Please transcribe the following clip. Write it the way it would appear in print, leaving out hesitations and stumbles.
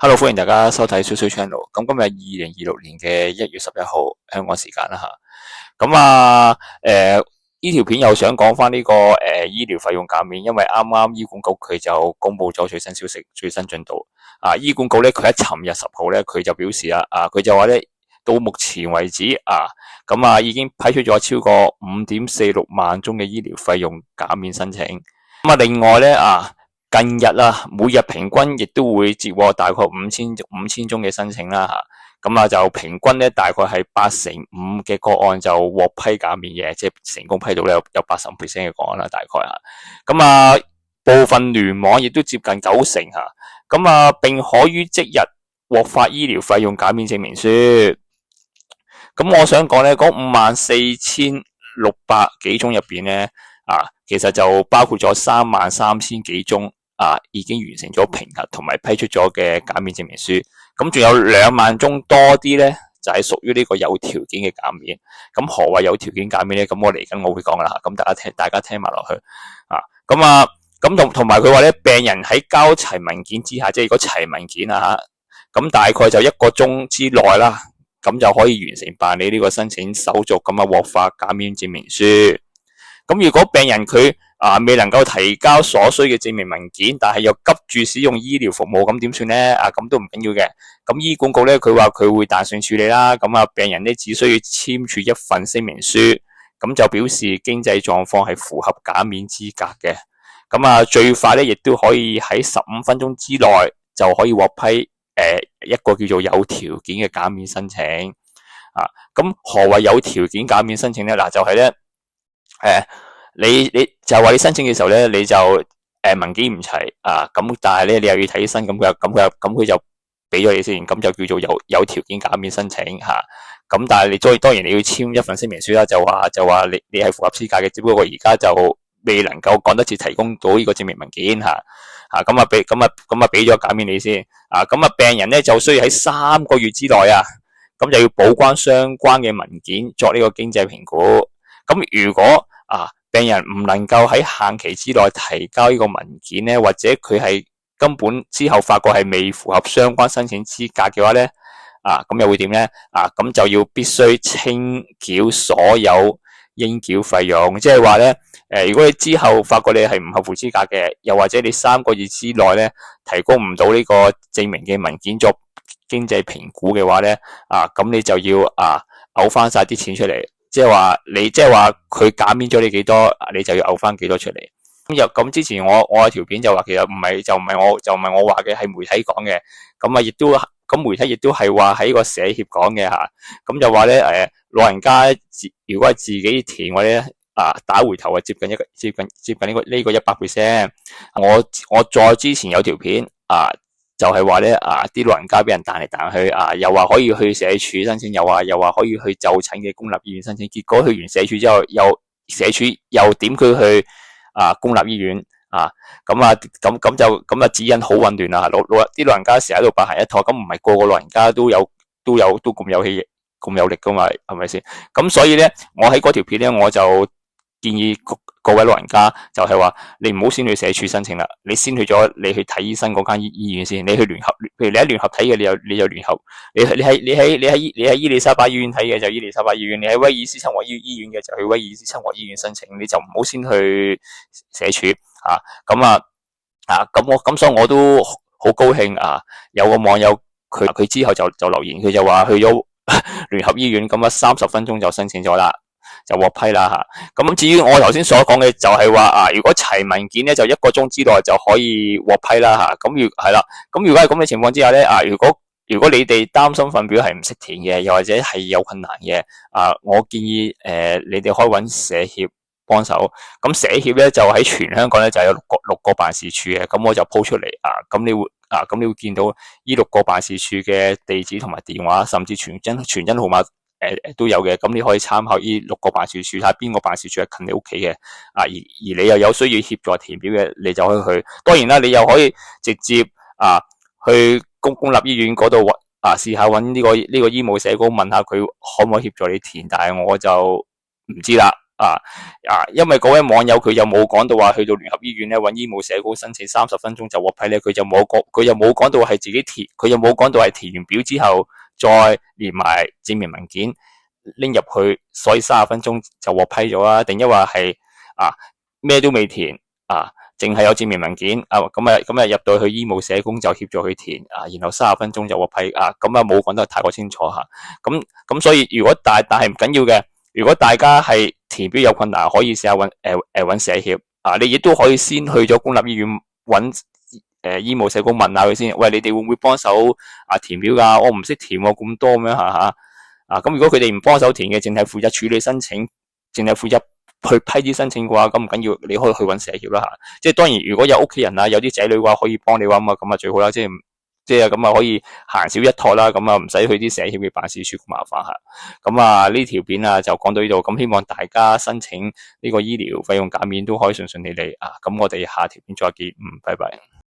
Hello，歡迎大家收睇 Social Channel。咁今日2026年嘅1月11號香港時間啦吓。咁呢條片又想講翻呢個醫療費用減免，因為啱啱醫管局佢就公布咗最新消息、最新進度。醫管局咧佢喺尋日10號咧佢就表示啦，佢就話咧到目前為止已經批出咗超過5.46萬宗嘅醫療費用減免申請。另外咧近日每日平均亦都會接獲大概五千宗嘅申請啦吓，就平均咧大概係85%嘅個案就獲批減免嘅，即係成功批到咧有85%嘅個案啦，大概部分聯網亦都接近90%吓，並可於即日獲發醫療費用減免證明書。咁我想講咧，嗰54,600幾宗入邊咧其實就包括咗33,000幾宗已經完成咗評核同埋批出咗嘅減免證明書，咁仲有2萬宗多啲咧，就係屬於呢個有條件嘅減免。咁何謂有條件減免咧？咁我嚟緊我會講噶啦，咁大家聽埋落去咁同埋佢話咧，病人喺交齊文件之下，即係如果齊文件咁大概就1個鐘之內啦，咁就可以完成辦理呢個申請手續，咁獲發減免證明書。咁如果病人佢未能夠提交所需嘅證明文件，但係又急住使用醫療服務，咁點算咧？咁都唔緊要嘅。咁醫管局咧，佢話佢會彈性處理啦。病人咧只需要簽署一份聲明書，咁就表示經濟狀況係符合減免資格嘅。最快咧亦都可以喺15分鐘之內就可以獲批一個叫做有條件嘅減免申請。咁何謂有條件減免申請咧？就係咧你就話你申請嘅時候咧，你就文件唔齊咁但係咧你又要睇醫生，咁佢就俾咗你先，咁就叫做有條件減免申請咁但係你當然你要簽一份聲明書啦，就話你係符合資格嘅，只不過而家就未能夠趕得切提供到呢個證明文件俾咗減免你先病人咧就需要喺3個月之內咁就要補關相關嘅文件作呢個經濟評估。咁如果病人唔能夠喺限期之內提交呢個文件咧，或者佢係根本之後發覺係未符合相關申請資格嘅話咧，咁又會點咧？咁就要必須清繳所有應繳費用，即係話咧，如果你之後發覺你係唔合乎資格嘅，又或者你3個月之內咧提供唔到呢個證明嘅文件作經濟評估嘅話咧，咁你就要嘔翻晒啲錢出嚟。即係話佢減免咗你幾多，你就要嘔翻幾多出嚟。咁之前我有條片就話，其實唔係我話嘅，係媒體講嘅。媒體亦都係話喺個社協講嘅咁就話咧老人家如果係自己填嘅咧打回頭接近呢個100%。我再之前有條片就係話咧啲老人家俾人彈嚟彈去又話可以去社署申請，又話可以去就診嘅公立醫院申請，結果去完社署之後，社署又點佢去公立醫院咁指引好混亂啦。啲老人家成日喺度白行一趟，咁唔係個個老人家都咁有氣咁有力噶嘛，係咪先？咁所以咧，我喺嗰條片咧，我就建議各位老人家就係話，你唔好先去社署申請啦，你先去睇醫生嗰間醫院先，你去聯合，譬如你喺聯合睇嘅，你就聯合，你喺伊利沙伯醫院睇嘅就伊利沙伯醫院，你喺威爾斯親王醫院嘅就去威爾斯親王醫院申請，你就唔好先去社署咁所以我都好高興有個網友佢之後就留言，佢就話去咗聯合醫院，咁30分鐘就申請咗啦，就獲批啦咁至於我頭先所講嘅就係話如果齊文件咧，就1個鐘之內就可以獲批啦咁係啦。咁如果係咁嘅情況之下咧如果你哋擔心份表係唔識填嘅，又或者係有困難嘅我建議你哋可以揾社協幫手。咁社協咧就喺全香港咧就有六個辦事處嘅，咁我就鋪出嚟咁你會見到呢6個辦事處嘅地址同埋電話，甚至傳真號碼都有嘅。咁你可以參考呢6個辦事處，睇下邊個辦事處係近你屋企嘅而你又有需要協助填表嘅，你就可以去。當然啦，你又可以直接去公立醫院嗰度試下揾呢個醫務社工問下佢可唔可以協助你填，但係我就唔知啦因為嗰位網友佢又冇講到話去到聯合醫院咧揾醫務社工申請30分鐘就獲批咧，佢又冇講到係自己填，佢又冇講到係填完表之後再連埋證明文件拎入去，所以30分鐘就獲批咗啊？定抑或係咩都未填淨係有證明文件咁入到去醫務社工就協助佢填然後30分鐘就獲批咁冇講得太過清楚吓。咁所以如果但係唔緊要嘅，如果大家係填表有困難，可以試下揾社協你亦都可以先去咗公立醫院揾醫務社工問下佢先，喂，你哋會唔會幫手填表㗎？我唔識填喎，咁多咩吓咁如果佢哋唔幫手填嘅，淨係負責處理申請，淨係負責去批啲申請嘅話，咁唔緊要，你可以去揾社協啦即係當然，如果有屋企人有啲仔女嘅話，可以幫你揾咁最好啦，即係咁可以行少一拖啦，咁唔使去啲社協嘅辦事處咁麻煩咁呢條片就講到呢度，咁希望大家申請呢個醫療費用減免都可以順順利利咁我哋下條片再見，拜拜。